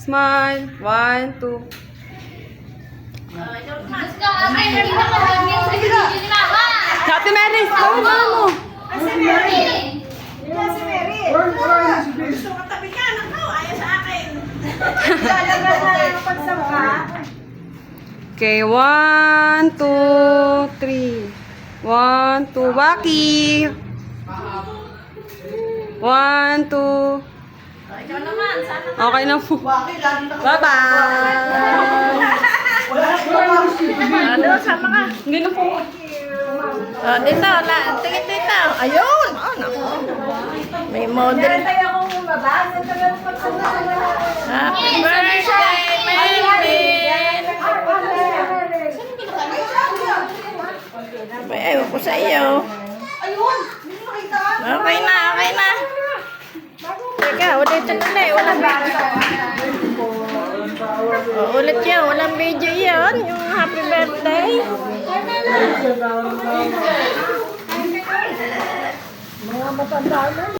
Smile. 1, 2. Happy Mary! Gawin mo mo! Si Mary! Si Mary! Gusto ko tabi ka, naku, ayaw sa akin. Lalagyan na lang ang pagsangka. Okay, 1, 2, 3. 1, 2. Waki! 1, 2. Ikaw naman, sana. Okay na po. Bye-bye! Ano, sama ka. Hindi na po. Dito, tingin dito. Ayun! Oh, naku. May model. Happy birthday, Melvin! Ayaw ko sa iyo. Okay na, okay na. Teka, ulit na ulit. Walang video. Ulit yan, walang video yan. Yung happy birthday. Mga matanda na.